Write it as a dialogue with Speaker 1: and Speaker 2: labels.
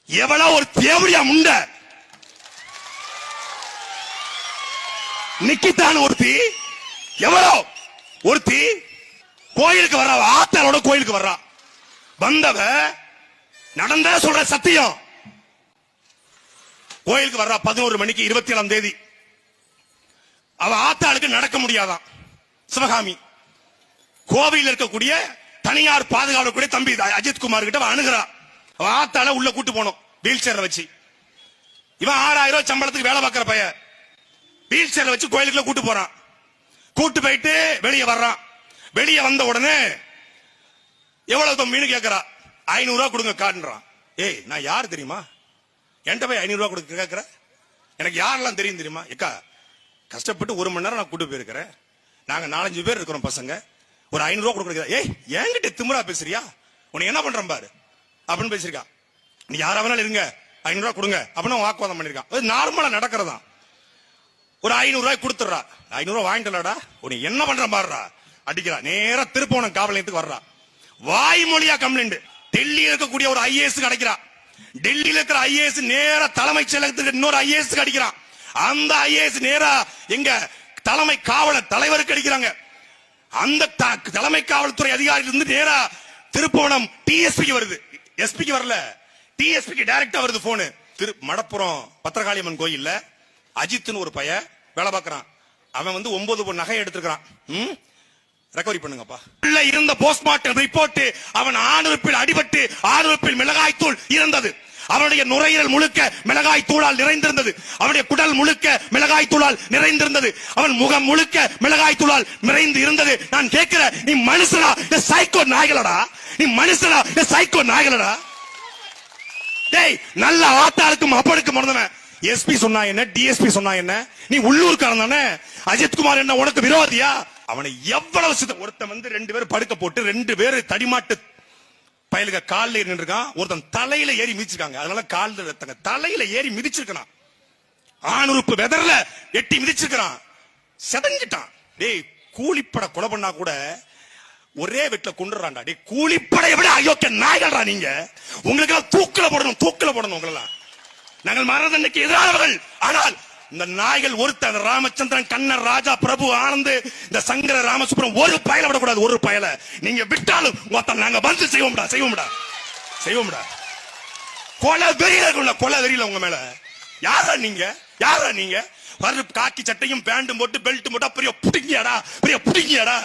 Speaker 1: எவ்வளவு ஒரு தேவடியா முண்ட நிக்கித்தான் ஒருத்தி, எவ்வளவு ஒருத்தி கோயிலுக்கு வர்றா, ஆத்தாளோட கோயிலுக்கு வர்றா. வந்தவ நடந்த சொல்ற சத்தியம். கோயிலுக்கு வர்றா 11 மணிக்கு 27ஆம் தேதி. அவ ஆத்தாளுக்கு நடக்க முடியாதான். சிவகாமி கோவையில் இருக்கக்கூடிய தனியார் பாதுகாவலக்கூடிய தம்பி அஜித் குமார் கிட்ட அணுகிறா. அவ ஆத்தால உள்ள கூட்டு போனோம் வீல் சேர்ல வச்சு. இவன் 6000 ரூபாய் சம்பளத்துக்கு வேலை பார்க்கிற பைய வீல் சேர்ல வச்சு கோயிலுக்குள்ள கூட்டு போறான். கூட்டு போயிட்டு வெளியே வர்றான். வெளியே வந்த உடனே எவ்வளவு தம்பின்னு கேட்கறா. 500 ரூபாய் கொடுங்க காட்டுறான். ஏய் நான் யாரு தெரியுமா? என்கிட்ட போய் 500 ரூபாய் கொடுக்க கேட்கிற? எனக்கு யாரெல்லாம் தெரியும் தெரியுமா? எக்கா கஷ்டப்பட்டு 1 மணி நேரம் நான் கூட்டு போயிருக்கிறேன். நாங்க 4-5 பேர் இருக்கிறோம் பசங்க. ஒரு 500 ரூபாய் கொடுக்க. ஏய் என்கிட்ட திமிரா பேசுறியா? உன்னை என்ன பண்றேன் பாரு அப்படின்னு பேசிருக்கா. நீ யாரா வேணாலும் இருங்க 500 ரூபாய் கொடுங்க அப்படின்னு வாக்குவாதம் பண்ணிருக்கான். நார்மலா நடக்கிறதா. ஒரு 500 ரூபாய் கொடுத்துறா. 500 ரூபாய் வாங்கிட்டலடா, உன்னை என்ன பண்ற பாருடா அடிக்கிறா. நேரா திருப்போணம் காவல் நிலையத்துக்கு வர்றா. வாய்மொழியா கம்ப்ளைண்ட். டெல்லியில் இருக்கக்கூடிய ஒரு ஐஏஎஸ் கிடைக்கிறா. டெல்லியில் இருக்கிற ஐஏஎஸ் நேரா தலைமைச் செயலகத்துக்கு இன்னொரு ஐஏஎஸ் அடிக்கிறான். அந்த ஐஏஎஸ் நேரா எங்க தலைமை காவலர் தலைவருக்கு அடிக்கிறாங்க. அந்த தலைமை காவல்துறை அதிகாரிகள் இருந்து நேரா திருப்போணம் டிஎஸ்பிக்கு வருது. எஸ்பிக்கு வரல, டிஎஸ்பிக்கு டைரக்டா வருது போனு. மடப்புறம் பத்திரகாளியம்மன் கோயில்ல அஜித்னு ஒரு பைய வேலை பார்க்கறான். அவன் வந்து 9 நகை எடுத்திருக்கான். ரெக்கவரி பண்ணுங்கப்பா. உள்ள இருந்த போஸ்ட்மார்ட்டம் ரிப்போர்ட் அவன் ஆணுறுப்பில் அடிபட்டு ஆணுறுப்பில் மிளகாய் தூள் இருந்தது. அவனுடைய நுரையீரல் முழுக்க மிளகாய் தூளால் நிறைந்திருந்தது. அவனுடைய குடல் முழுக்க மிளகாய் தூளால் நிறைந்திருந்தது. அவன் முகம் முழுக்க மிளகாய் தூளால் நிறைந்து இருந்தது. நான் கேட்கிறேன், நீ மனுஷனா இல்ல சைக்கோ நாய்களடா? நீ மனுஷனா இல்ல சைக்கோ நாய்களடா? டேய் நல்ல ஆத்தாளுக்கும் அப்பனுக்கும் மறந்தவன் எஸ்பி சொன்னா என்ன, டிஎஸ்பி சொன்னா என்ன? நீ உள்ளூர்காரன் தானே? அஜித் குமார் என்ன உனக்கு விரோதியா? அவனை எவ்வளவு ஒருத்தன் வந்து 2 பேர் படுக்க போட்டு 2 பேர் தடிமாட்டு பயலுக காலில் நின்றுருக்கான். ஒருத்தன் தலையில ஏறி மிதிச்சிருக்காங்க. அதனால காலில் தலையில ஏறி மிதிச்சிருக்கான். ஆணுறுப்பு வெதர்ல எட்டி மிதிச்சிருக்கான். செதஞ்சிட்டான். டேய் கூலிப்பட கொலை பண்ணா கூட ஒரே வீட்டுல கொண்டுறான்டா. டேய் கூலிப்படை விட அயோக்கிய நாய்கள்டா நீங்க. உங்களுக்கு தூக்கில போடணும், தூக்கில போடணும் உங்களெல்லாம். நாங்கள் மரணதண்டனைக்கு எதிரானவர்கள். ஆனால் இந்த நாய்கள் ஒருத்தர் ராமச்சந்திரன், கண்ணன், ராஜா, பிரபு, ஆனந்த், இந்த சங்கர ராமசுப்ரம் ஒரு பயல விடக்கூடாது. ஒரு பயல நீங்க விட்டாலும் நாங்க வந்து செய்வோம்டா, செய்வோம்டா, செய்வோம்டா. கொலை வெறியில, கொலை வெறியில உங்க மேல. யாரா நீங்க? யாரா நீங்க? காக்கி சட்டையும் பேண்டும் போட்டு பெல்ட் போட்டா பெரிய புடிங்கியாடா, பெரிய புடிங்கியாடா.